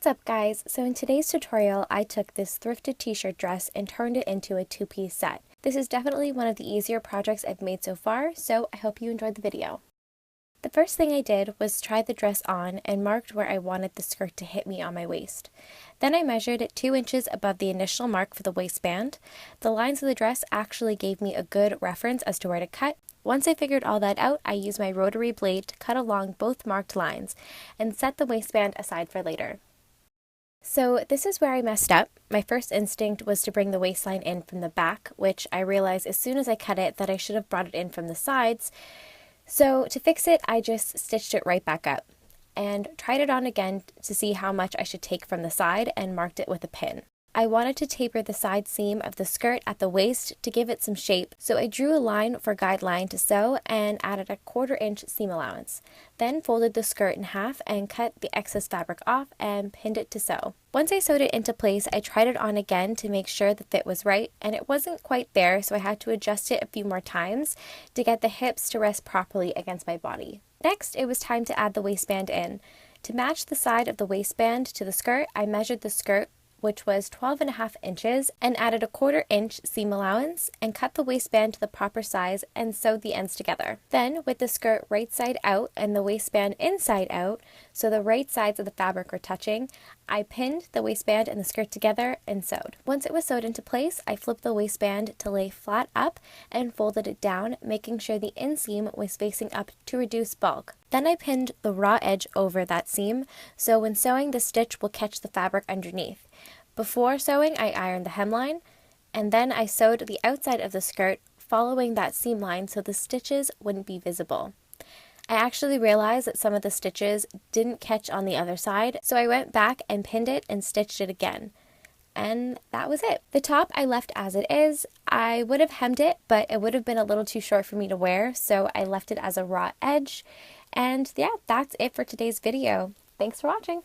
What's up guys? So in today's tutorial, I took this thrifted t-shirt dress and turned it into a two-piece set. This is definitely one of the easier projects I've made so far, so I hope you enjoyed the video. The first thing I did was try the dress on and marked where I wanted the skirt to hit me on my waist. Then I measured it 2 inches above the initial mark for the waistband. The lines of the dress actually gave me a good reference as to where to cut. Once I figured all that out, I used my rotary blade to cut along both marked lines and set the waistband aside for later. So this is where I messed up. My first instinct was to bring the waistline in from the back, which I realized as soon as I cut it that I should have brought it in from the sides. So to fix it, I just stitched it right back up and tried it on again to see how much I should take from the side and marked it with a pin. I wanted to taper the side seam of the skirt at the waist to give it some shape, so I drew a line for guideline to sew and added a 1/4 inch seam allowance. Then folded the skirt in half and cut the excess fabric off and pinned it to sew. Once I sewed it into place, I tried it on again to make sure the fit was right, and it wasn't quite there, so I had to adjust it a few more times to get the hips to rest properly against my body. Next, it was time to add the waistband in. To match the side of the waistband to the skirt, I measured the skirt, which was 12.5 inches, and added a 1/4 inch seam allowance and cut the waistband to the proper size and sewed the ends together. Then, with the skirt right side out and the waistband inside out, so the right sides of the fabric were touching, I pinned the waistband and the skirt together and sewed. Once it was sewed into place, I flipped the waistband to lay flat up and folded it down, making sure the inseam was facing up to reduce bulk. Then I pinned the raw edge over that seam, so when sewing the stitch will catch the fabric underneath. Before sewing, I ironed the hemline, and then I sewed the outside of the skirt following that seam line so the stitches wouldn't be visible. I actually realized that some of the stitches didn't catch on the other side, so I went back and pinned it and stitched it again. And that was it. The top I left as it is. I would have hemmed it, but it would have been a little too short for me to wear, so I left it as a raw edge. And yeah, that's it for today's video. Thanks for watching.